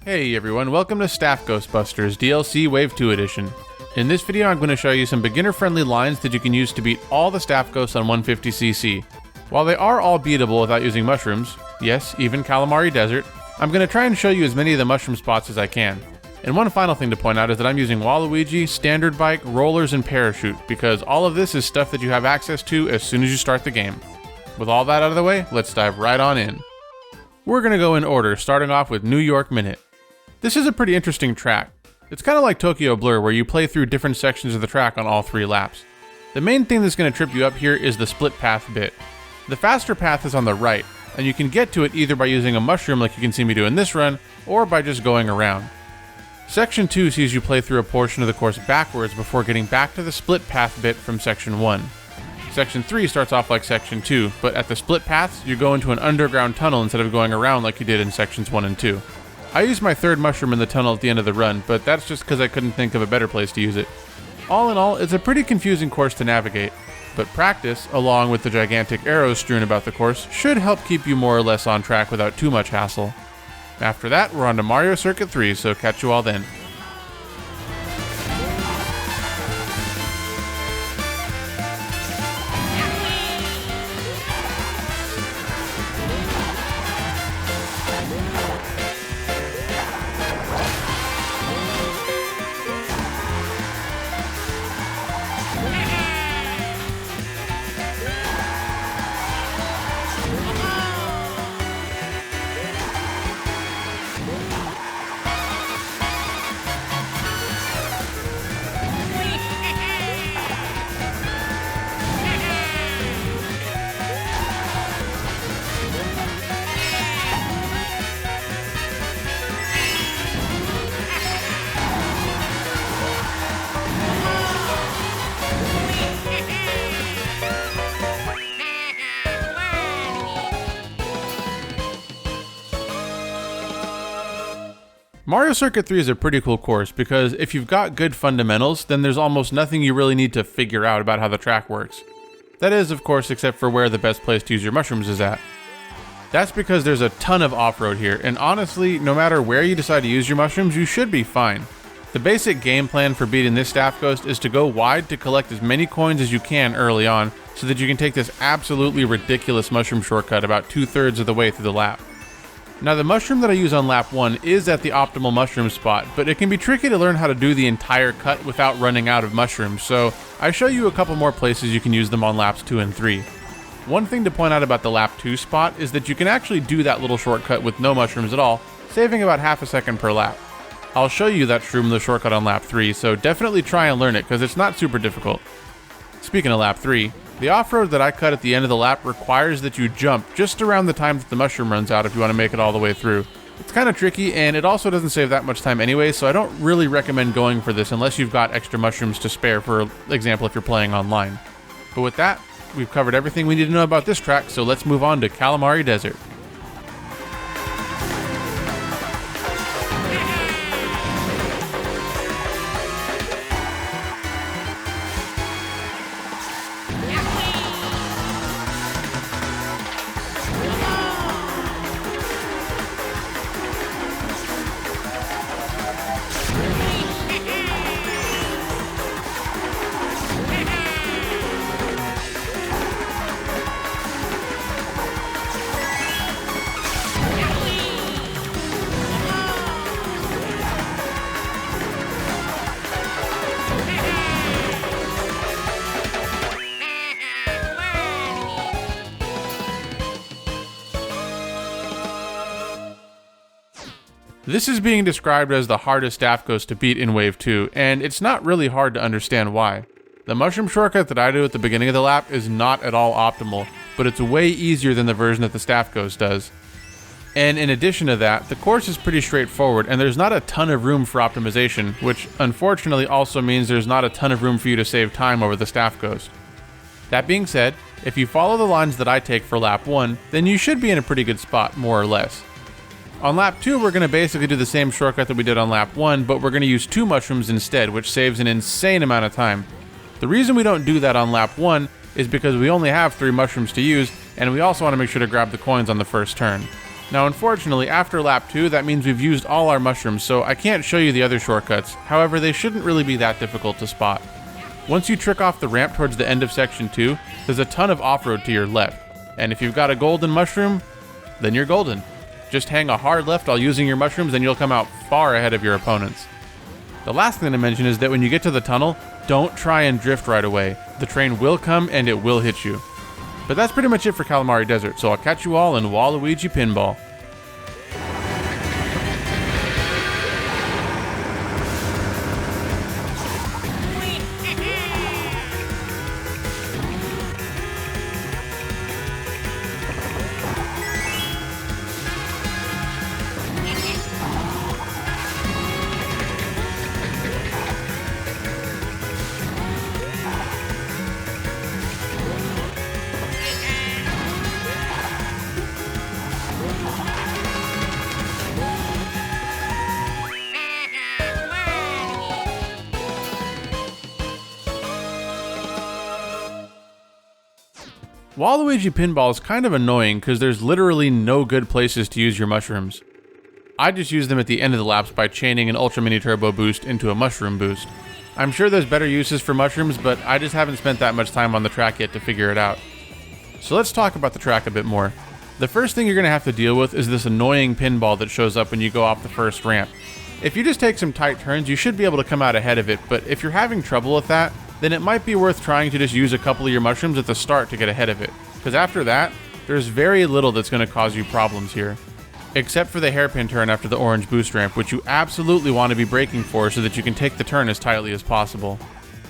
Hey everyone, welcome to Staff Ghostbusters DLC Wave 2 Edition. In this video I'm going to show you some beginner-friendly lines that you can use to beat all the staff ghosts on 150cc. While they are all beatable without using mushrooms, yes, even Kalimari Desert, I'm going to try and show you as many of the mushroom spots as I can. And one final thing to point out is that I'm using Waluigi, standard bike, rollers, and parachute, because all of this is stuff that you have access to as soon as you start the game. With all that out of the way, let's dive right on in. We're going to go in order, starting off with New York Minute. This is a pretty interesting track. It's kind of like Tokyo Blur, where you play through different sections of the track on all 3 laps. The main thing that's going to trip you up here is the split path bit. The faster path is on the right, and you can get to it either by using a mushroom like you can see me do in this run, or by just going around. Section 2 sees you play through a portion of the course backwards before getting back to the split path bit from Section 1. Section 3 starts off like Section 2, but at the split paths, you go into an underground tunnel instead of going around like you did in Sections 1 and 2. I used my 3rd mushroom in the tunnel at the end of the run, but that's just because I couldn't think of a better place to use it. All in all, it's a pretty confusing course to navigate, but practice, along with the gigantic arrows strewn about the course, should help keep you more or less on track without too much hassle. After that, we're on to Mario Circuit 3, so catch you all then. Mario Circuit 3 is a pretty cool course because if you've got good fundamentals, then there's almost nothing you really need to figure out about how the track works. That is, of course, except for where the best place to use your mushrooms is at. That's because there's a ton of off-road here, and honestly, no matter where you decide to use your mushrooms, you should be fine. The basic game plan for beating this staff ghost is to go wide to collect as many coins as you can early on, so that you can take this absolutely ridiculous mushroom shortcut about 2/3 of the way through the lap. Now the mushroom that I use on lap 1 is at the optimal mushroom spot, but it can be tricky to learn how to do the entire cut without running out of mushrooms, so I show you a couple more places you can use them on laps 2 and 3. One thing to point out about the lap 2 spot is that you can actually do that little shortcut with no mushrooms at all, saving about half a second per lap. I'll show you that shroomless shortcut on lap 3, so definitely try and learn it because it's not super difficult. Speaking of lap 3, the off-road that I cut at the end of the lap requires that you jump just around the time that the mushroom runs out if you want to make it all the way through. It's kind of tricky, and it also doesn't save that much time anyway, so I don't really recommend going for this unless you've got extra mushrooms to spare, for example if you're playing online. But with that, we've covered everything we need to know about this track, so let's move on to Kalimari Desert. This is being described as the hardest staff ghost to beat in Wave 2, and it's not really hard to understand why. The mushroom shortcut that I do at the beginning of the lap is not at all optimal, but it's way easier than the version that the staff ghost does. And in addition to that, the course is pretty straightforward, and there's not a ton of room for optimization, which unfortunately also means there's not a ton of room for you to save time over the staff ghost. That being said, if you follow the lines that I take for lap 1, then you should be in a pretty good spot, more or less. On lap 2, we're going to basically do the same shortcut that we did on lap 1, but we're going to use 2 mushrooms instead, which saves an insane amount of time. The reason we don't do that on lap 1 is because we only have 3 mushrooms to use, and we also want to make sure to grab the coins on the first turn. Now unfortunately, after lap 2, that means we've used all our mushrooms, so I can't show you the other shortcuts. However, they shouldn't really be that difficult to spot. Once you trick off the ramp towards the end of section 2, there's a ton of off-road to your left. And if you've got a golden mushroom, then you're golden. Just hang a hard left while using your mushrooms and you'll come out far ahead of your opponents. The last thing to mention is that when you get to the tunnel, don't try and drift right away. The train will come and it will hit you. But that's pretty much it for Kalimari Desert, so I'll catch you all in Waluigi Pinball. Waluigi Pinball is kind of annoying because there's literally no good places to use your mushrooms. I just use them at the end of the laps by chaining an Ultra Mini Turbo boost into a mushroom boost. I'm sure there's better uses for mushrooms, but I just haven't spent that much time on the track yet to figure it out. So let's talk about the track a bit more. The first thing you're going to have to deal with is this annoying pinball that shows up when you go off the first ramp. If you just take some tight turns, you should be able to come out ahead of it, but if you're having trouble with that, then it might be worth trying to just use a couple of your mushrooms at the start to get ahead of it. Because after that, there's very little that's going to cause you problems here. Except for the hairpin turn after the orange boost ramp, which you absolutely want to be braking for so that you can take the turn as tightly as possible.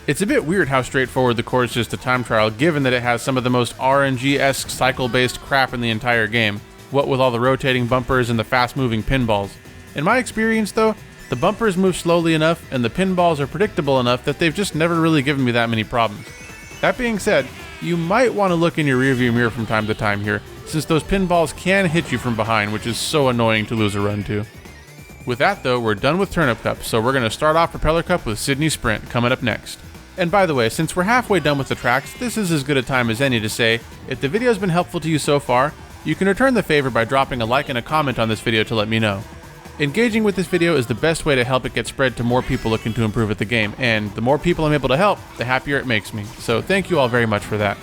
It's a bit weird how straightforward the course is to time trial, given that it has some of the most RNG-esque cycle-based crap in the entire game, what with all the rotating bumpers and the fast-moving pinballs. In my experience though, the bumpers move slowly enough and the pinballs are predictable enough that they've just never really given me that many problems. That being said, you might want to look in your rearview mirror from time to time here, since those pinballs can hit you from behind, which is so annoying to lose a run to. With that though, we're done with Turnip Cup, so we're going to start off Propeller Cup with Sydney Sprint coming up next. And by the way, since we're halfway done with the tracks, this is as good a time as any to say, if the video's been helpful to you so far, you can return the favor by dropping a like and a comment on this video to let me know. Engaging with this video is the best way to help it get spread to more people looking to improve at the game, and the more people I'm able to help, the happier it makes me. So thank you all very much for that.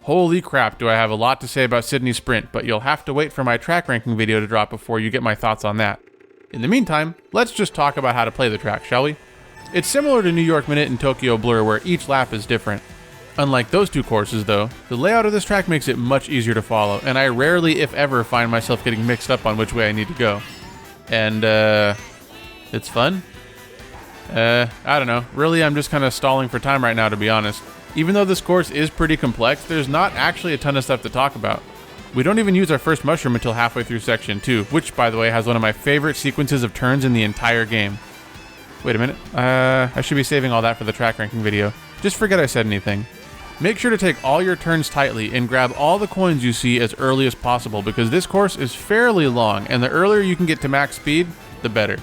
Holy crap, do I have a lot to say about Sydney Sprint, but you'll have to wait for my track ranking video to drop before you get my thoughts on that. In the meantime, let's just talk about how to play the track, shall we? It's similar to New York Minute and Tokyo Blur, where each lap is different. Unlike those two courses though, the layout of this track makes it much easier to follow, and I rarely, if ever, find myself getting mixed up on which way I need to go. And, it's fun? I don't know. Really, I'm just kind of stalling for time right now, to be honest. Even though this course is pretty complex, there's not actually a ton of stuff to talk about. We don't even use our first mushroom until halfway through section 2, which, by the way, has one of my favorite sequences of turns in the entire game. Wait a minute. I should be saving all that for the track ranking video. Just forget I said anything. Make sure to take all your turns tightly and grab all the coins you see as early as possible, because this course is fairly long, and the earlier you can get to max speed, the better.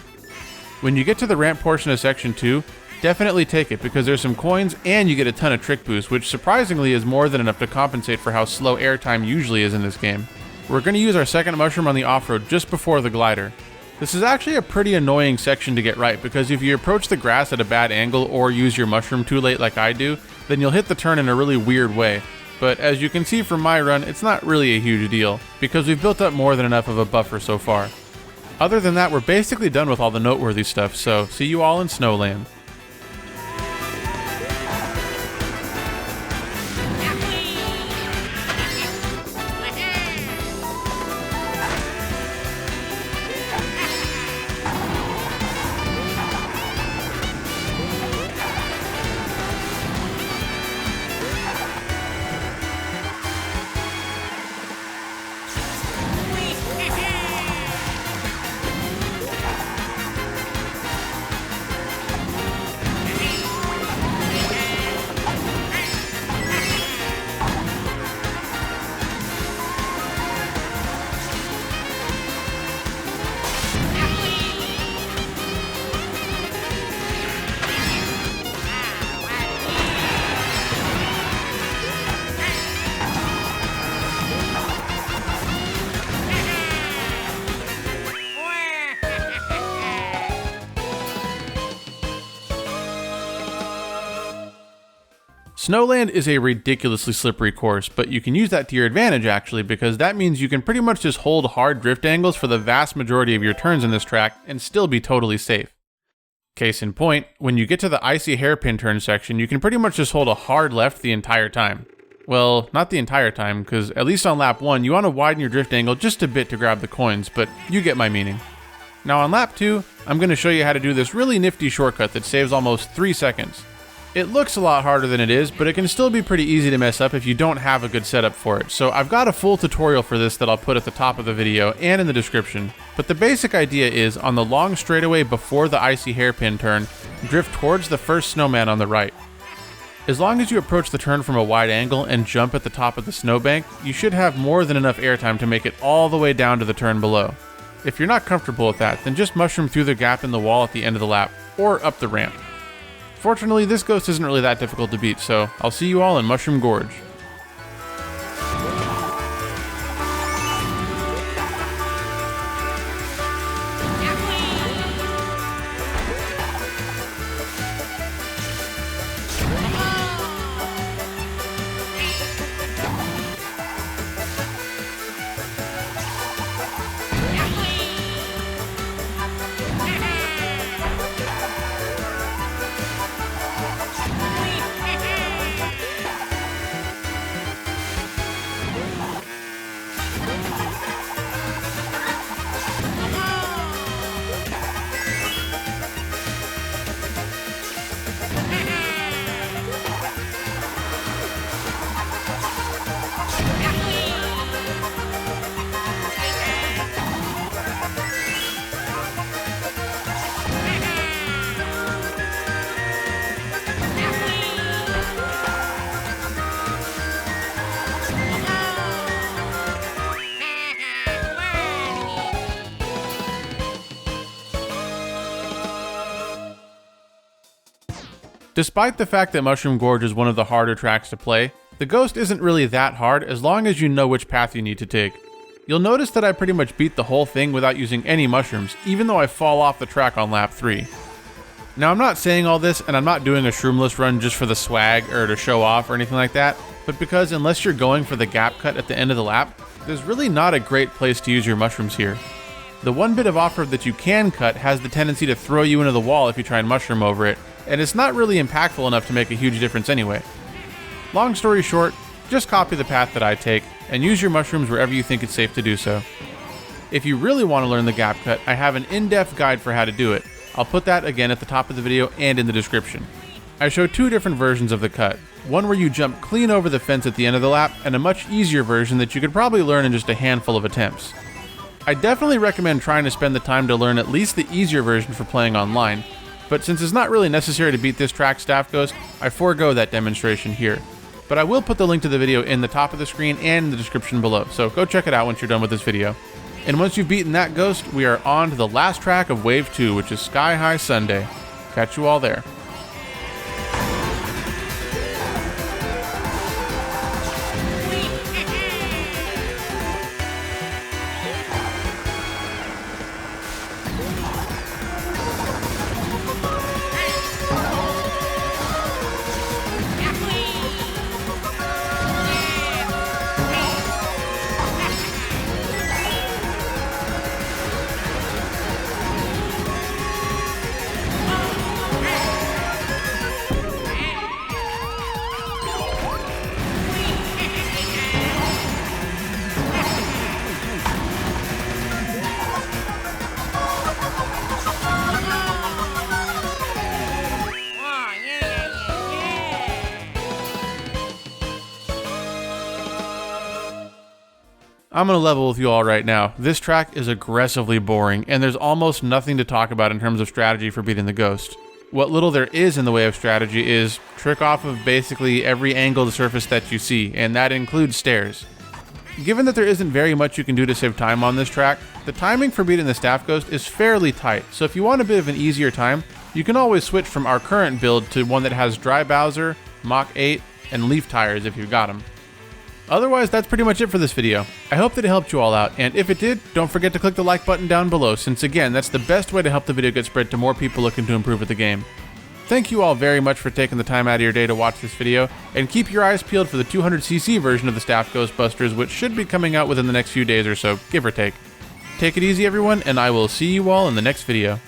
When you get to the ramp portion of section 2, definitely take it because there's some coins and you get a ton of trick boost, which surprisingly is more than enough to compensate for how slow airtime usually is in this game. We're going to use our second mushroom on the off-road just before the glider. This is actually a pretty annoying section to get right because if you approach the grass at a bad angle or use your mushroom too late like I do, then you'll hit the turn in a really weird way. But as you can see from my run, it's not really a huge deal because we've built up more than enough of a buffer so far. Other than that, we're basically done with all the noteworthy stuff, so see you all in Snowland. Snowland is a ridiculously slippery course, but you can use that to your advantage actually, because that means you can pretty much just hold hard drift angles for the vast majority of your turns in this track and still be totally safe. Case in point, when you get to the icy hairpin turn section, you can pretty much just hold a hard left the entire time. Well, not the entire time, because at least on lap 1 you want to widen your drift angle just a bit to grab the coins, but you get my meaning. Now on lap 2, I'm going to show you how to do this really nifty shortcut that saves almost 3 seconds. It looks a lot harder than it is, but it can still be pretty easy to mess up if you don't have a good setup for it. So I've got a full tutorial for this that I'll put at the top of the video and in the description. But the basic idea is, on the long straightaway before the icy hairpin turn, drift towards the first snowman on the right. As long as you approach the turn from a wide angle and jump at the top of the snowbank, you should have more than enough airtime to make it all the way down to the turn below. If you're not comfortable with that, then just mushroom through the gap in the wall at the end of the lap, or up the ramp. Fortunately, this ghost isn't really that difficult to beat, so I'll see you all in Mushroom Gorge. Despite the fact that Mushroom Gorge is one of the harder tracks to play, the ghost isn't really that hard as long as you know which path you need to take. You'll notice that I pretty much beat the whole thing without using any mushrooms, even though I fall off the track on lap 3. Now I'm not saying all this and I'm not doing a shroomless run just for the swag or to show off or anything like that, but because unless you're going for the gap cut at the end of the lap, there's really not a great place to use your mushrooms here. The one bit of off-road that you can cut has the tendency to throw you into the wall if you try and mushroom over it, and it's not really impactful enough to make a huge difference anyway. Long story short, just copy the path that I take, and use your mushrooms wherever you think it's safe to do so. If you really want to learn the gap cut, I have an in-depth guide for how to do it. I'll put that again at the top of the video and in the description. I show 2 different versions of the cut, one where you jump clean over the fence at the end of the lap, and a much easier version that you could probably learn in just a handful of attempts. I definitely recommend trying to spend the time to learn at least the easier version for playing online, but since it's not really necessary to beat this track Staff Ghost, I forego that demonstration here. But I will put the link to the video in the top of the screen and in the description below, so go check it out once you're done with this video. And once you've beaten that ghost, we are on to the last track of Wave 2, which is Sky High Sundae. Catch you all there. I'm gonna level with you all right now. This track is aggressively boring, and there's almost nothing to talk about in terms of strategy for beating the ghost. What little there is in the way of strategy is trick off of basically every angled surface that you see, and that includes stairs. Given that there isn't very much you can do to save time on this track, the timing for beating the Staff Ghost is fairly tight, so if you want a bit of an easier time, you can always switch from our current build to one that has Dry Bowser, Mach 8, and Leaf Tires if you've got them. Otherwise, that's pretty much it for this video. I hope that it helped you all out, and if it did, don't forget to click the like button down below, since again, that's the best way to help the video get spread to more people looking to improve at the game. Thank you all very much for taking the time out of your day to watch this video, and keep your eyes peeled for the 200cc version of the Staff Ghostbusters, which should be coming out within the next few days or so, give or take. Take it easy everyone, and I will see you all in the next video.